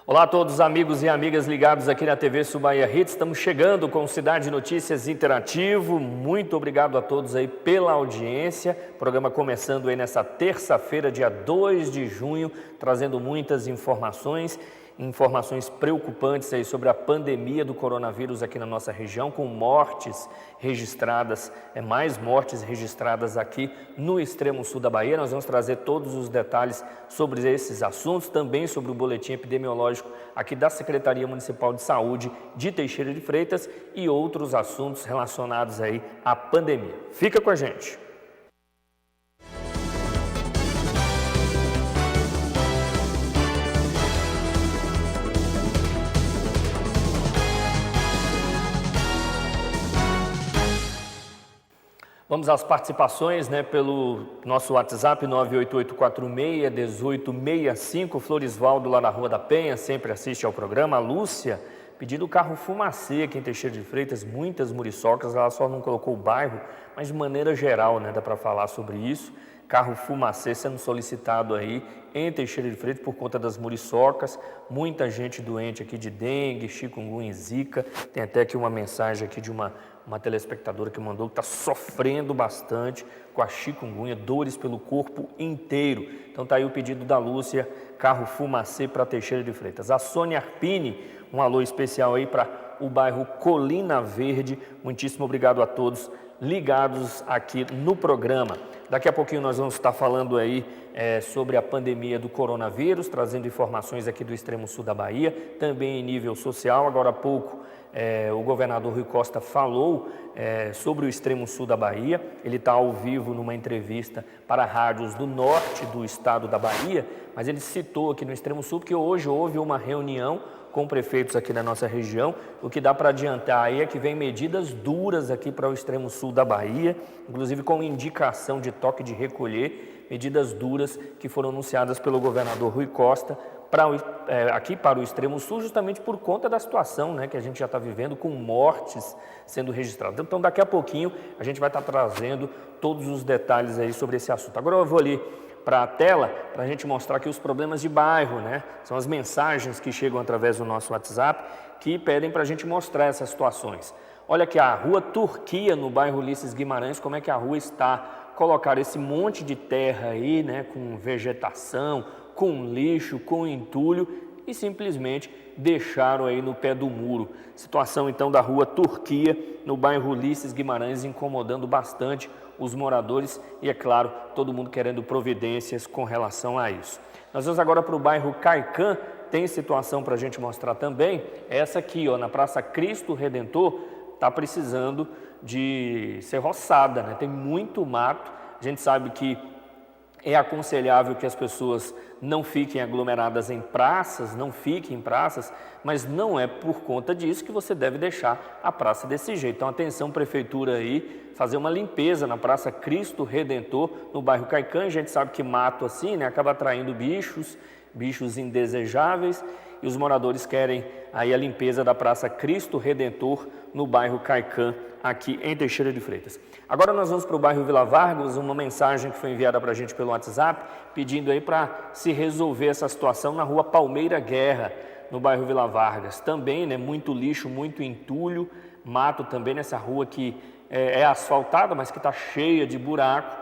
Olá a todos amigos e amigas ligados aqui na TV Sul Bahia Hits, estamos chegando com o Cidade Notícias Interativo, muito obrigado a todos aí pela audiência, programa começando aí nessa terça-feira, dia 2 de junho, trazendo muitas informações preocupantes aí sobre a pandemia do coronavírus aqui na nossa região, com mortes registradas, mais mortes registradas aqui no extremo sul da Bahia. Nós vamos trazer todos os detalhes sobre esses assuntos, também sobre o boletim epidemiológico aqui da Secretaria Municipal de Saúde de Teixeira de Freitas e outros assuntos relacionados aí à pandemia. Fica com a gente! Vamos às participações, pelo nosso WhatsApp 98846-1865. Florisvaldo lá na Rua da Penha sempre assiste ao programa. A Lúcia pedindo o carro fumacê aqui em Teixeira de Freitas, muitas muriçocas. Ela só não colocou o bairro, mas de maneira geral, dá para falar sobre isso. Carro fumacê sendo solicitado aí em Teixeira de Freitas por conta das muriçocas. Muita gente doente aqui de dengue, chikungunya e zika. Tem até aqui uma mensagem aqui de uma telespectadora que mandou que está sofrendo bastante com a chikungunya, dores pelo corpo inteiro. Então está aí o pedido da Lúcia, carro fumacê para Teixeira de Freitas. A Sônia Arpini, um alô especial aí para o bairro Colina Verde. Muitíssimo obrigado a todos ligados aqui no programa. Daqui a pouquinho nós vamos estar falando aí sobre a pandemia do coronavírus, trazendo informações aqui do extremo sul da Bahia, também em nível social. Agora há pouco o governador Rui Costa falou sobre o extremo sul da Bahia. Ele está ao vivo numa entrevista para rádios do norte do estado da Bahia, mas ele citou aqui no extremo sul que hoje houve uma reunião com prefeitos aqui da nossa região. O que dá para adiantar aí é que vem medidas duras aqui para o extremo sul da Bahia, inclusive com indicação de toque de recolher, medidas duras que foram anunciadas pelo governador Rui Costa aqui para o extremo sul, justamente por conta da situação que a gente já está vivendo, com mortes sendo registradas. Então daqui a pouquinho a gente vai estar trazendo todos os detalhes aí sobre esse assunto. Agora eu vou ali para a tela, para a gente mostrar aqui os problemas de bairro, São as mensagens que chegam através do nosso WhatsApp que pedem para a gente mostrar essas situações. Olha aqui a Rua Turquia, no bairro Ulisses Guimarães, como é que a rua está. Colocaram esse monte de terra aí, com vegetação, com lixo, com entulho e simplesmente deixaram aí no pé do muro. Situação então da Rua Turquia, no bairro Ulisses Guimarães, incomodando bastante os moradores e, é claro, todo mundo querendo providências com relação a isso. Nós vamos agora para o bairro Caicã. Tem situação para a gente mostrar também. Essa aqui, na Praça Cristo Redentor, está precisando de ser roçada, Tem muito mato. A gente sabe que é aconselhável que as pessoas não fiquem aglomeradas em praças, mas não é por conta disso que você deve deixar a praça desse jeito. Então, atenção, prefeitura aí, fazer uma limpeza na Praça Cristo Redentor, no bairro Caicã. A gente sabe que mato assim, acaba atraindo bichos indesejáveis, e os moradores querem aí a limpeza da Praça Cristo Redentor, no bairro Caicã, aqui em Teixeira de Freitas. Agora nós vamos para o bairro Vila Vargas, uma mensagem que foi enviada para a gente pelo WhatsApp, pedindo aí para se resolver essa situação na Rua Palmeira Guerra, no bairro Vila Vargas. Também, muito lixo, muito entulho, mato também nessa rua que é asfaltada, mas que está cheia de buraco,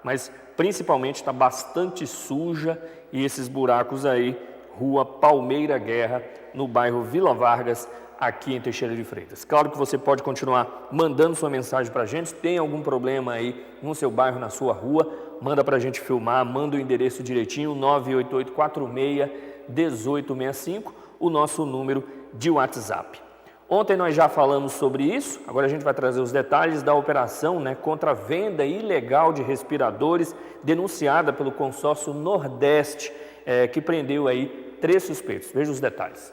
mas principalmente está bastante suja, e esses buracos aí, Rua Palmeira Guerra, no bairro Vila Vargas, aqui em Teixeira de Freitas. Claro que você pode continuar mandando sua mensagem para a gente. Tem algum problema aí no seu bairro, na sua rua, manda para a gente filmar, manda o endereço direitinho, 98846-1865, o nosso número de WhatsApp. Ontem nós já falamos sobre isso, agora a gente vai trazer os detalhes da operação contra a venda ilegal de respiradores, denunciada pelo consórcio Nordeste, que prendeu aí 3 suspeitos. Veja os detalhes.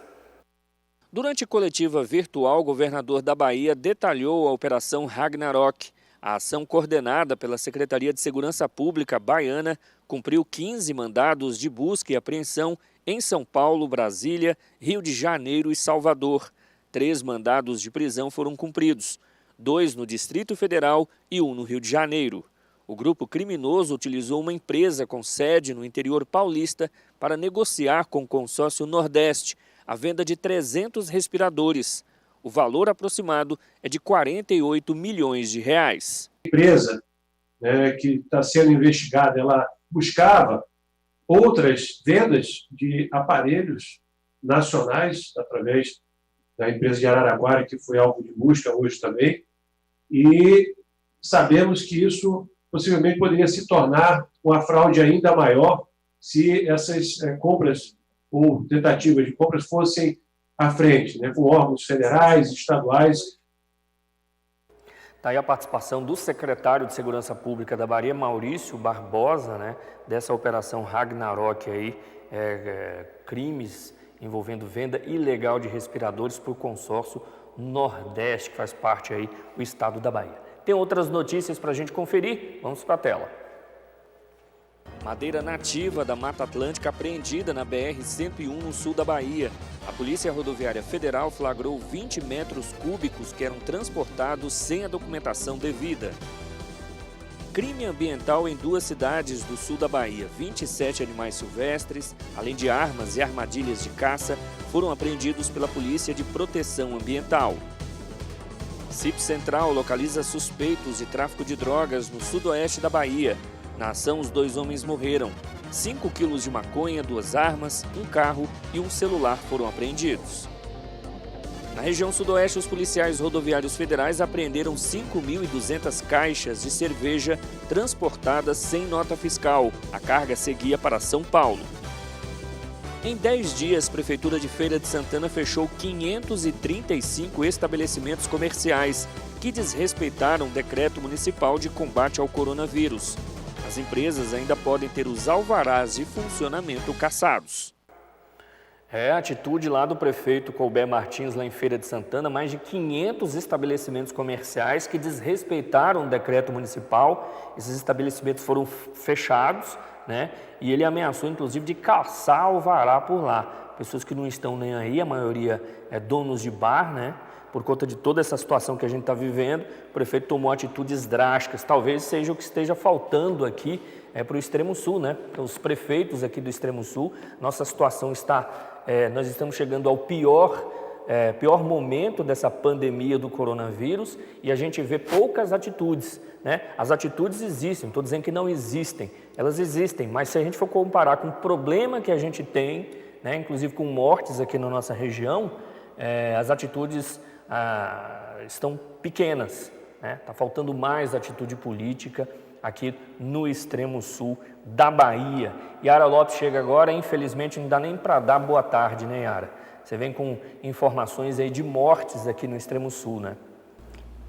Durante coletiva virtual, o governador da Bahia detalhou a Operação Ragnarok. A ação coordenada pela Secretaria de Segurança Pública baiana cumpriu 15 mandados de busca e apreensão em São Paulo, Brasília, Rio de Janeiro e Salvador. 3 mandados de prisão foram cumpridos, 2 no Distrito Federal e 1 no Rio de Janeiro. O grupo criminoso utilizou uma empresa com sede no interior paulista para negociar com o consórcio Nordeste a venda de 300 respiradores. O valor aproximado é de 48 milhões de reais. A empresa, né, que está sendo investigada, ela buscava outras vendas de aparelhos nacionais através da empresa de Araraquara, que foi alvo de busca hoje também, e sabemos que isso possivelmente poderia se tornar uma fraude ainda maior se essas compras ou tentativas de compras fossem à frente, né, com órgãos federais, estaduais. Está aí a participação do secretário de Segurança Pública da Bahia, Maurício Barbosa, né, dessa operação Ragnarok aí, crimes envolvendo venda ilegal de respiradores por consórcio Nordeste, que faz parte aí do estado da Bahia. Tem outras notícias para a gente conferir, vamos para a tela. Madeira nativa da Mata Atlântica apreendida na BR-101 no sul da Bahia. A Polícia Rodoviária Federal flagrou 20 metros cúbicos que eram transportados sem a documentação devida. Crime ambiental em 2 cidades do sul da Bahia. 27 animais silvestres, além de armas e armadilhas de caça, foram apreendidos pela Polícia de Proteção Ambiental. CIP Central localiza suspeitos de tráfico de drogas no sudoeste da Bahia. Na ação, os 2 homens morreram. 5 quilos de maconha, 2 armas, um carro e um celular foram apreendidos. Na região sudoeste, os policiais rodoviários federais apreenderam 5.200 caixas de cerveja transportadas sem nota fiscal. A carga seguia para São Paulo. Em 10 dias, a Prefeitura de Feira de Santana fechou 535 estabelecimentos comerciais que desrespeitaram o decreto municipal de combate ao coronavírus. As empresas ainda podem ter os alvarás de funcionamento cassados. É a atitude lá do prefeito Colbert Martins, lá em Feira de Santana, mais de 500 estabelecimentos comerciais que desrespeitaram o decreto municipal. Esses estabelecimentos foram fechados, né? E ele ameaçou, inclusive, de caçar alvará por lá. Pessoas que não estão nem aí, a maioria é donos de bar, né? Por conta de toda essa situação que a gente está vivendo, o prefeito tomou atitudes drásticas. Talvez seja o que esteja faltando aqui para o Extremo Sul, né? Os prefeitos aqui do Extremo Sul, nossa situação nós estamos chegando ao pior momento dessa pandemia do coronavírus e a gente vê poucas atitudes, né? As atitudes existem, não estou dizendo que não existem, elas existem, mas se a gente for comparar com o problema que a gente tem, né, inclusive com mortes aqui na nossa região, as atitudes estão pequenas, né? Está faltando mais atitude política aqui no Extremo Sul da Bahia. Yara Lopes chega agora, infelizmente não dá nem para dar boa tarde, né, Yara? Você vem com informações aí de mortes aqui no Extremo Sul, né?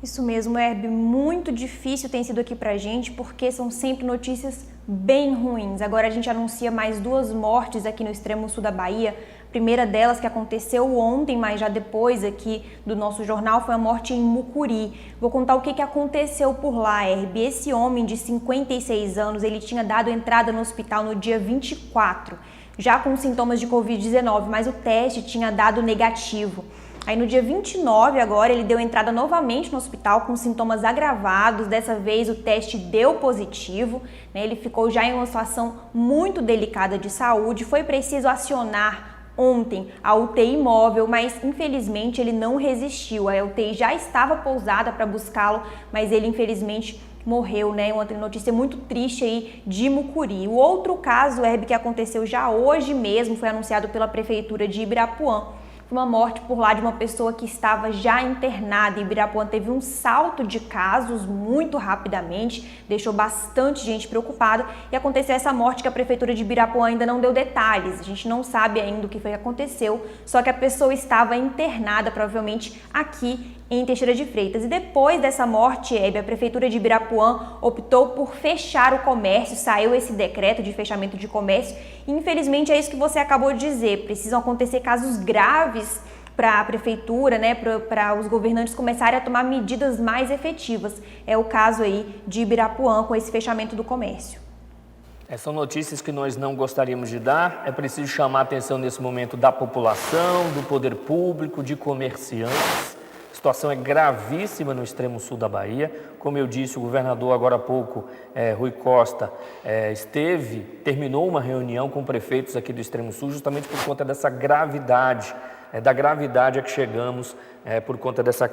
Isso mesmo, Herb, muito difícil tem sido aqui pra gente, porque são sempre notícias bem ruins. Agora a gente anuncia mais 2 mortes aqui no Extremo Sul da Bahia. A primeira delas que aconteceu ontem, mas já depois aqui do nosso jornal, foi a morte em Mucuri. Vou contar o que aconteceu por lá, Herb. Esse homem de 56 anos, ele tinha dado entrada no hospital no dia 24, já com sintomas de Covid-19, mas o teste tinha dado negativo. Aí no dia 29 agora ele deu entrada novamente no hospital com sintomas agravados, dessa vez o teste deu positivo, né? Ele ficou já em uma situação muito delicada de saúde, foi preciso acionar ontem a UTI móvel, mas infelizmente ele não resistiu, a UTI já estava pousada para buscá-lo, mas ele infelizmente morreu, né? Uma notícia muito triste aí de Mucuri. O outro caso, Herb, que aconteceu já hoje mesmo, foi anunciado pela Prefeitura de Ibirapuã. Foi uma morte por lá de uma pessoa que estava já internada. Ibirapuã teve um salto de casos muito rapidamente, deixou bastante gente preocupada e aconteceu essa morte que a Prefeitura de Ibirapuã ainda não deu detalhes. A gente não sabe ainda o que foi que aconteceu, só que a pessoa estava internada, provavelmente aqui em Teixeira de Freitas. E depois dessa morte, a Prefeitura de Ibirapuã optou por fechar o comércio, saiu esse decreto de fechamento de comércio. E, infelizmente, é isso que você acabou de dizer, precisam acontecer casos graves para a Prefeitura, né, para os governantes começarem a tomar medidas mais efetivas. É o caso aí de Ibirapuã com esse fechamento do comércio. São notícias que nós não gostaríamos de dar, é preciso chamar a atenção nesse momento da população, do poder público, de comerciantes. A situação é gravíssima no Extremo Sul da Bahia. Como eu disse, o governador agora há pouco, Rui Costa, terminou uma reunião com prefeitos aqui do Extremo Sul justamente por conta dessa gravidade da gravidade a que chegamos por conta dessa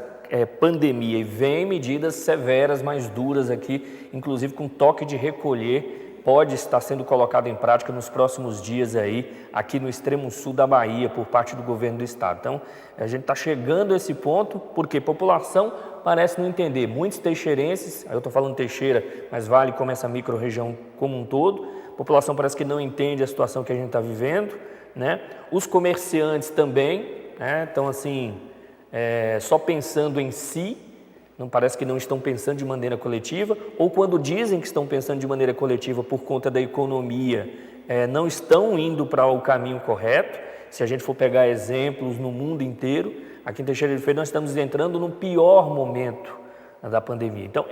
pandemia. E vem medidas severas, mais duras aqui, inclusive com toque de recolher, pode estar sendo colocado em prática nos próximos dias aí, aqui no extremo sul da Bahia, por parte do governo do estado. Então, a gente está chegando a esse ponto, porque a população parece não entender. Muitos teixeirenses, eu estou falando Teixeira, mas vale como essa micro-região como um todo, a população parece que não entende a situação que a gente está vivendo, né? Os comerciantes também, né? Então, assim, só pensando em si, não parece que não estão pensando de maneira coletiva, ou quando dizem que estão pensando de maneira coletiva por conta da economia, não estão indo para o caminho correto. Se a gente for pegar exemplos no mundo inteiro, aqui em Teixeira de Freitas nós estamos entrando no pior momento da pandemia. Então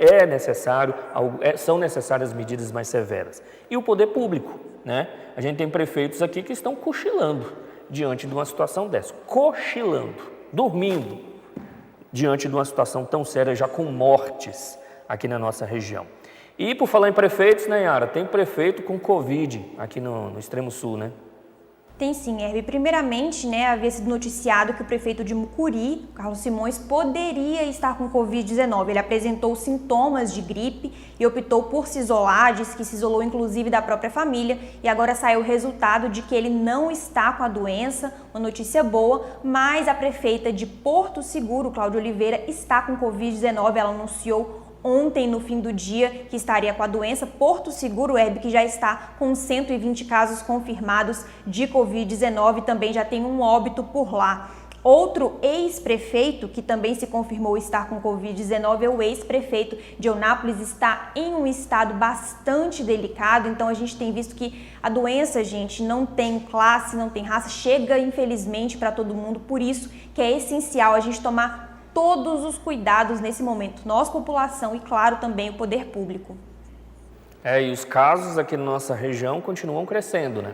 são necessárias medidas mais severas. E o poder público, né? A gente tem prefeitos aqui que estão cochilando diante de uma situação dessa, cochilando, dormindo, diante de uma situação tão séria, já com mortes aqui na nossa região. E por falar em prefeitos, né, Yara, tem prefeito com Covid aqui no extremo sul, né? Tem sim, Herbe. Primeiramente, havia sido noticiado que o prefeito de Mucuri, Carlos Simões, poderia estar com Covid-19. Ele apresentou sintomas de gripe e optou por se isolar, disse que se isolou inclusive da própria família, e agora saiu o resultado de que ele não está com a doença, uma notícia boa, mas a prefeita de Porto Seguro, Cláudia Oliveira, está com Covid-19. Ela anunciou ontem, no fim do dia, que estaria com a doença. Porto Seguro, Herbe, que já está com 120 casos confirmados de Covid-19, também já tem um óbito por lá. Outro ex-prefeito que também se confirmou estar com Covid-19 é o ex-prefeito de Eunápolis, está em um estado bastante delicado. Então a gente tem visto que a doença, gente, não tem classe, não tem raça, chega infelizmente para todo mundo, por isso que é essencial a gente tomar todos os cuidados nesse momento, nós, população, e claro também o poder público. E os casos aqui na nossa região continuam crescendo, né?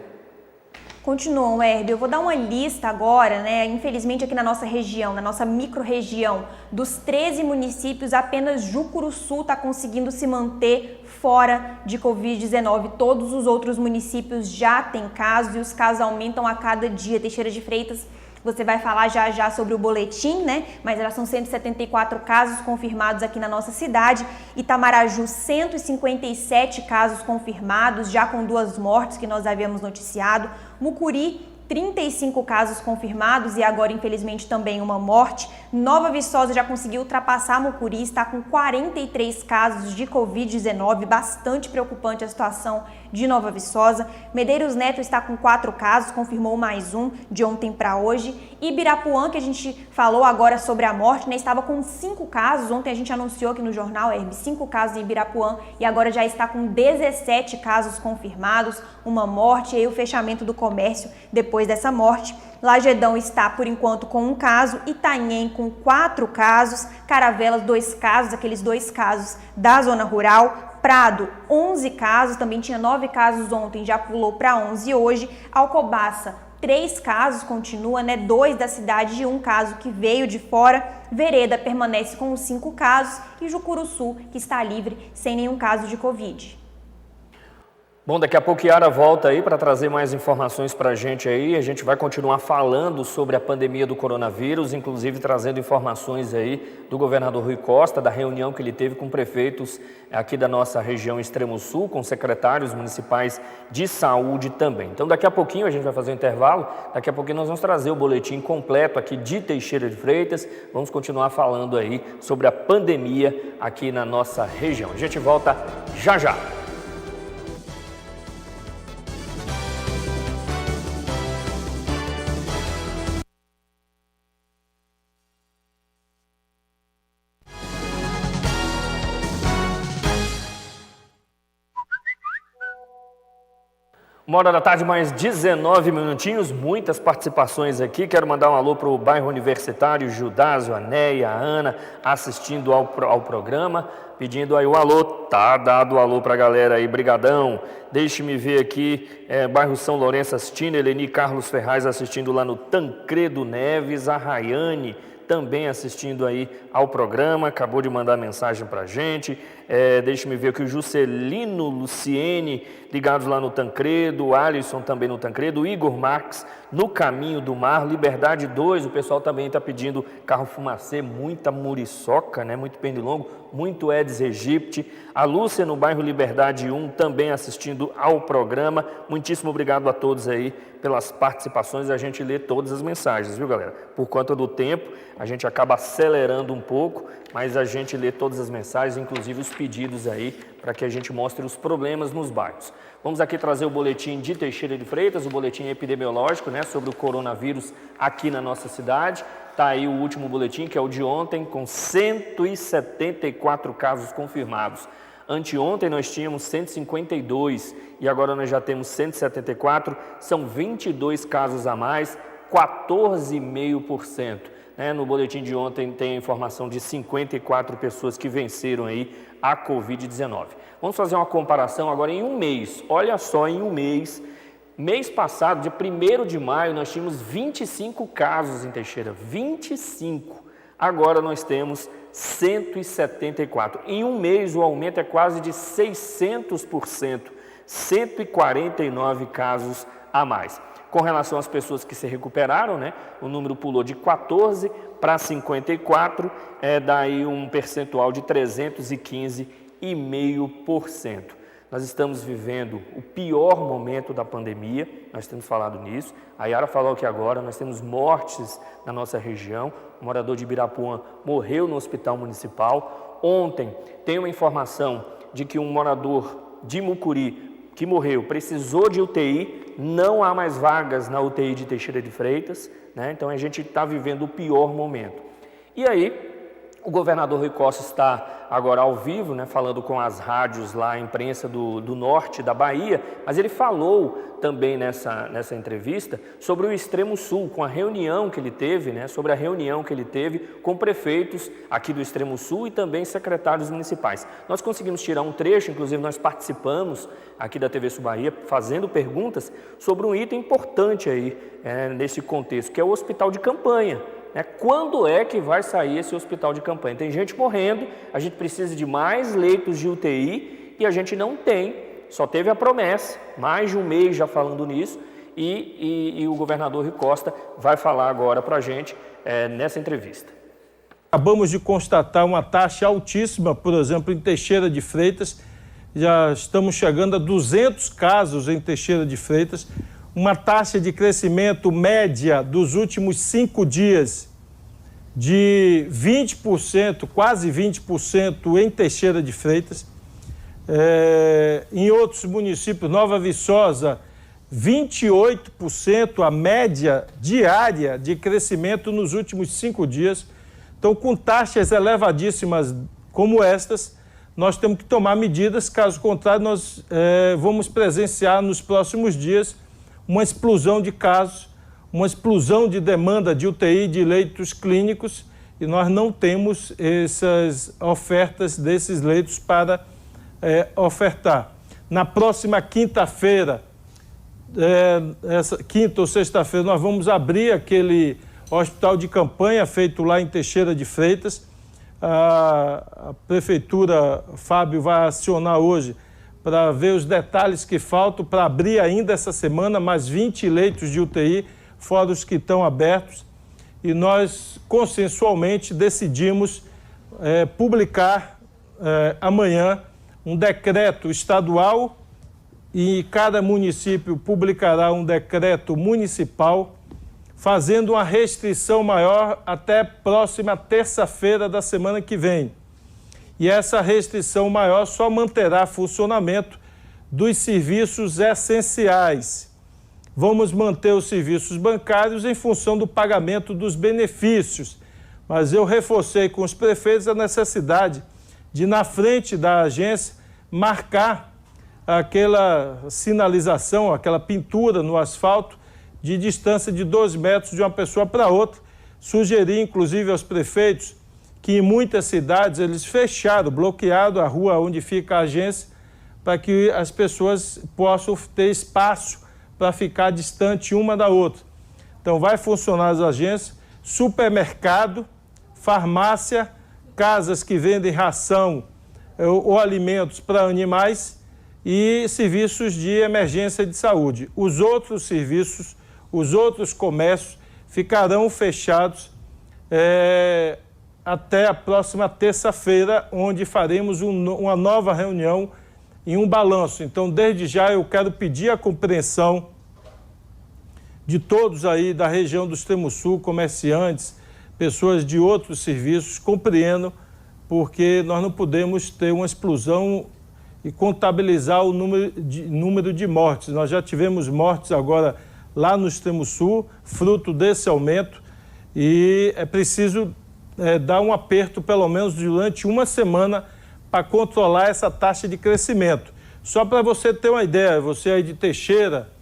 Continuam, Herbe. Eu vou dar uma lista agora, né? Infelizmente aqui na nossa região, na nossa micro-região, dos 13 municípios, apenas Jucuruçu está conseguindo se manter fora de Covid-19. Todos os outros municípios já têm casos e os casos aumentam a cada dia. Teixeira de Freitas, você vai falar já já sobre o boletim, né? Mas já são 174 casos confirmados aqui na nossa cidade. Itamaraju, 157 casos confirmados, já com 2 mortes que nós havíamos noticiado. Mucuri, 35 casos confirmados e agora, infelizmente, também uma morte. Nova Viçosa já conseguiu ultrapassar Mucuri, está com 43 casos de Covid-19, bastante preocupante a situação de Nova Viçosa. Medeiros Neto está com 4 casos, confirmou mais um de ontem para hoje. Ibirapuã, que a gente falou agora sobre a morte, né, estava com 5 casos. Ontem a gente anunciou aqui no jornal, 5 casos em Ibirapuã e agora já está com 17 casos confirmados, uma morte e aí o fechamento do comércio depois dessa morte. Lagedão está, por enquanto, com 1 caso, Itanhem com 4 casos, Caravelas 2 casos, aqueles 2 casos da zona rural, Prado 11 casos, também tinha 9 casos ontem, já pulou para 11 hoje, Alcobaça 3 casos, continua, 2 da cidade e 1 caso que veio de fora, Vereda permanece com os 5 casos e Jucuruçu, que está livre, sem nenhum caso de Covid. Bom, daqui a pouco Yara volta aí para trazer mais informações para a gente aí. A gente vai continuar falando sobre a pandemia do coronavírus, inclusive trazendo informações aí do governador Rui Costa, da reunião que ele teve com prefeitos aqui da nossa região Extremo Sul, com secretários municipais de saúde também. Então daqui a pouquinho a gente vai fazer um intervalo, daqui a pouquinho nós vamos trazer o boletim completo aqui de Teixeira de Freitas, vamos continuar falando aí sobre a pandemia aqui na nossa região. A gente volta já já. Uma hora da tarde, mais 19 minutinhos, muitas participações aqui. Quero mandar um alô para o bairro Universitário, Judásio, a Neia, a Ana, assistindo ao programa, pedindo aí o alô. Tá dado o alô para a galera aí, brigadão. Deixe-me ver aqui, bairro São Lourenço assistindo, Eleni Carlos Ferraz assistindo lá no Tancredo Neves, a Rayane também assistindo aí ao programa, acabou de mandar mensagem para a gente. Deixa-me ver aqui o Juscelino Luciene, ligados lá no Tancredo, o Alisson também no Tancredo, o Igor Marques no Caminho do Mar, Liberdade 2, o pessoal também está pedindo carro fumacê, muita muriçoca, né? Muito pernilongo, muito Aedes aegypti. A Lúcia no bairro Liberdade 1 também assistindo ao programa. Muitíssimo obrigado a todos aí pelas participações, a gente lê todas as mensagens, viu galera? Por conta do tempo, a gente acaba acelerando um pouco, mas a gente lê todas as mensagens, inclusive os pedidos aí, para que a gente mostre os problemas nos bairros. Vamos aqui trazer o boletim de Teixeira de Freitas, o boletim epidemiológico, né, sobre o coronavírus aqui na nossa cidade. Está aí o último boletim, que é o de ontem, com 174 casos confirmados. Anteontem nós tínhamos 152 e agora nós já temos 174, são 22 casos a mais, 14,5%. No boletim de ontem tem a informação de 54 pessoas que venceram aí a Covid-19. Vamos fazer uma comparação agora em um mês. Olha só, em um mês, mês passado, dia 1º de maio, nós tínhamos 25 casos em Teixeira, 25. Agora nós temos 174. Em um mês o aumento é quase de 600%, 149 casos a mais. Com relação às pessoas que se recuperaram, né, o número pulou de 14 para 54, daí um percentual de 315,5%. Nós estamos vivendo o pior momento da pandemia, nós temos falado nisso. A Yara falou aqui agora, nós temos mortes na nossa região. O morador de Ibirapuã morreu no hospital municipal. Ontem tem uma informação de que um morador de Mucuri que morreu precisou de UTI, não há mais vagas na UTI de Teixeira de Freitas, né? Então a gente está vivendo o pior momento. E aí, o governador Rui Costa está agora ao vivo, né, falando com as rádios lá, a imprensa do norte da Bahia, mas ele falou também nessa entrevista sobre o Extremo Sul, com a reunião que ele teve, né, sobre a reunião que ele teve com prefeitos aqui do Extremo Sul e também secretários municipais. Nós conseguimos tirar um trecho, inclusive nós participamos aqui da TV Sul Bahia, fazendo perguntas sobre um item importante aí nesse contexto, que é o hospital de campanha. Quando é que vai sair esse hospital de campanha? Tem gente morrendo, a gente precisa de mais leitos de UTI e a gente não tem, só teve a promessa, mais de um mês já falando nisso, e o governador Rui Costa vai falar agora para a gente nessa entrevista. Acabamos de constatar uma taxa altíssima, por exemplo, em Teixeira de Freitas, já estamos chegando a 200 casos em Teixeira de Freitas, uma taxa de crescimento média dos últimos 5 dias de 20%, quase 20% em Teixeira de Freitas. Em outros municípios, Nova Viçosa, 28% a média diária de crescimento nos últimos 5 dias. Então, com taxas elevadíssimas como estas, nós temos que tomar medidas, caso contrário, nós vamos presenciar nos próximos dias uma explosão de casos, uma explosão de demanda de UTI, de leitos clínicos, e nós não temos essas ofertas desses leitos para ofertar. Na próxima quinta-feira, essa quinta ou sexta-feira, nós vamos abrir aquele hospital de campanha feito lá em Teixeira de Freitas. A prefeitura, Fábio, vai acionar hoje para ver os detalhes que faltam, para abrir ainda essa semana mais 20 leitos de UTI, fora os que estão abertos. E nós, consensualmente, decidimos publicar amanhã um decreto estadual e cada município publicará um decreto municipal fazendo uma restrição maior até próxima terça-feira da semana que vem. E essa restrição maior só manterá funcionamento dos serviços essenciais. Vamos manter os serviços bancários em função do pagamento dos benefícios, mas eu reforcei com os prefeitos a necessidade de, na frente da agência, marcar aquela sinalização, aquela pintura no asfalto de distância de 2 metros de uma pessoa para outra. Sugeri, inclusive, aos prefeitos que em muitas cidades eles fecharam, bloquearam a rua onde fica a agência para que as pessoas possam ter espaço para ficar distante uma da outra. Então vai funcionar as agências, supermercado, farmácia, casas que vendem ração ou alimentos para animais e serviços de emergência de saúde. Os outros serviços, os outros comércios ficarão fechados até a próxima terça-feira, onde faremos uma nova reunião e um balanço. Então, desde já, eu quero pedir a compreensão de todos aí da região do Extremo Sul, comerciantes, pessoas de outros serviços, compreendam, porque nós não podemos ter uma explosão e contabilizar o número de mortes. Nós já tivemos mortes agora lá no Extremo Sul, fruto desse aumento, e é preciso dar um aperto, pelo menos durante uma semana, para controlar essa taxa de crescimento. Só para você ter uma ideia, você aí de Teixeira,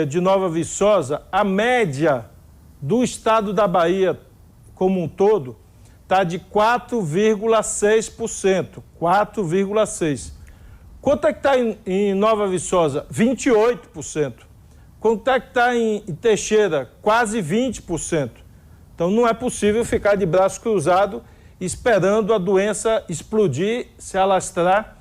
de Nova Viçosa, a média do estado da Bahia como um todo está de 4,6%. 4,6%. Quanto é que está em Nova Viçosa? 28%. Quanto é que está em Teixeira? Quase 20%. Então não é possível ficar de braço cruzado esperando a doença explodir, se alastrar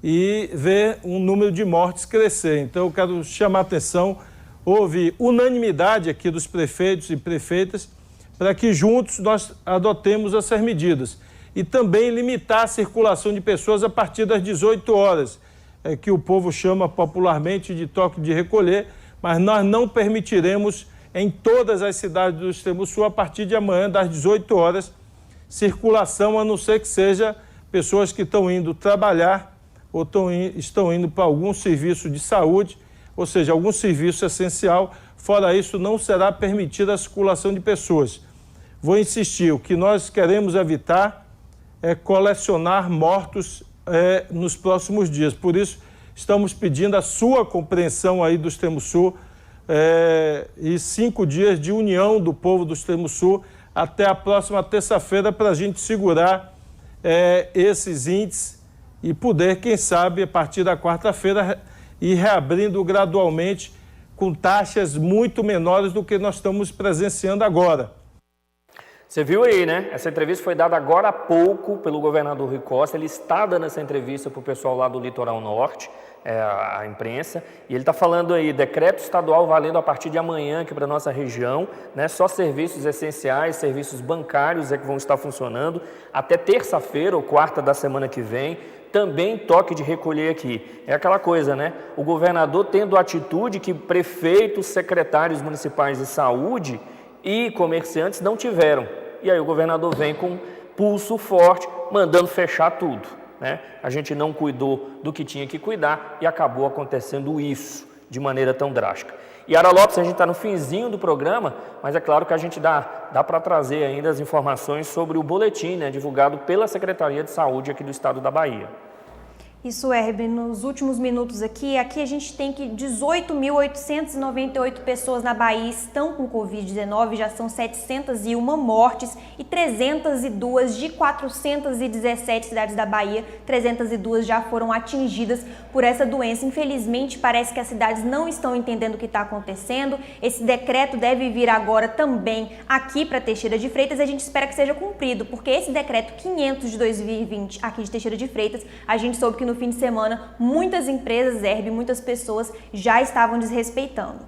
e ver um número de mortes crescer. Então eu quero chamar a atenção, houve unanimidade aqui dos prefeitos e prefeitas para que juntos nós adotemos essas medidas. E também limitar a circulação de pessoas a partir das 18 horas, que o povo chama popularmente de toque de recolher, mas nós não permitiremos em todas as cidades do Extremo Sul, a partir de amanhã, das 18 horas, circulação, a não ser que seja pessoas que estão indo trabalhar ou estão indo para algum serviço de saúde, ou seja, algum serviço essencial. Fora isso, não será permitida a circulação de pessoas. Vou insistir, o que nós queremos evitar é colecionar mortos nos próximos dias. Por isso, estamos pedindo a sua compreensão aí do Extremo Sul e 5 dias de união do povo do Extremo Sul até a próxima terça-feira para a gente segurar esses índices e poder, quem sabe, a partir da quarta-feira, ir reabrindo gradualmente com taxas muito menores do que nós estamos presenciando agora. Você viu aí, né? Essa entrevista foi dada agora há pouco pelo governador Rui Costa. Ele está dando essa entrevista para o pessoal lá do Litoral Norte, a imprensa, e ele está falando aí, decreto estadual valendo a partir de amanhã aqui para a nossa região, né? Só serviços essenciais, serviços bancários que vão estar funcionando até terça-feira ou quarta da semana que vem. Também toque de recolher aqui. É aquela coisa, né? O governador tendo a atitude que prefeitos, secretários municipais de saúde e comerciantes não tiveram. E aí o governador vem com pulso forte, mandando fechar tudo, né? A gente não cuidou do que tinha que cuidar e acabou acontecendo isso de maneira tão drástica. Yara Lopes, a gente está no finzinho do programa, mas é claro que a gente dá para trazer ainda as informações sobre o boletim, né, divulgado pela Secretaria de Saúde aqui do estado da Bahia. Isso, Herbert, nos últimos minutos aqui a gente tem que 18.898 pessoas na Bahia estão com Covid-19, já são 701 mortes e 302 de 417 cidades da Bahia, 302 já foram atingidas por essa doença. Infelizmente, parece que as cidades não estão entendendo o que está acontecendo. Esse decreto deve vir agora também aqui para Teixeira de Freitas e a gente espera que seja cumprido, porque esse decreto 500 de 2020 aqui de Teixeira de Freitas, a gente soube que no fim de semana, muitas empresas, muitas pessoas já estavam desrespeitando.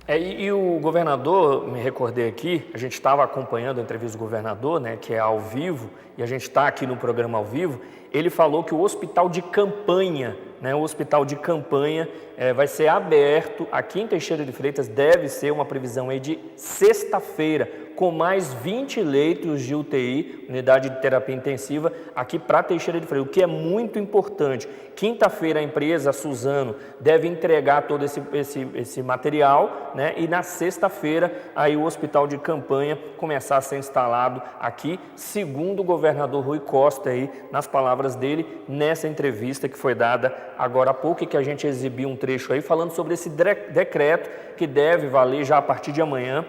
E o governador, me recordei aqui, a gente estava acompanhando a entrevista do governador, né, que é ao vivo, e a gente está aqui no programa ao vivo. Ele falou que o hospital de campanha, vai ser aberto aqui em Teixeira de Freitas, deve ser uma previsão aí de sexta-feira, com mais 20 leitos de UTI, unidade de terapia intensiva, aqui para Teixeira de Freitas, o que é muito importante. Quinta-feira a empresa, a Suzano, deve entregar todo esse material, né? E na sexta-feira aí o hospital de campanha começar a ser instalado aqui, segundo o governador Rui Costa, aí, nas palavras dele, nessa entrevista que foi dada agora há pouco e que a gente exibiu um trecho aí, falando sobre esse decreto que deve valer já a partir de amanhã,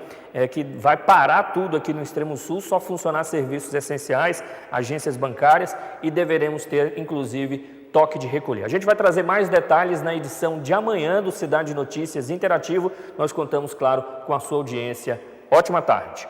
que vai parar tudo aqui no Extremo Sul, só funcionar serviços essenciais, agências bancárias e deveremos ter, inclusive, toque de recolher. A gente vai trazer mais detalhes na edição de amanhã do Cidade Notícias Interativo. Nós contamos, claro, com a sua audiência. Ótima tarde.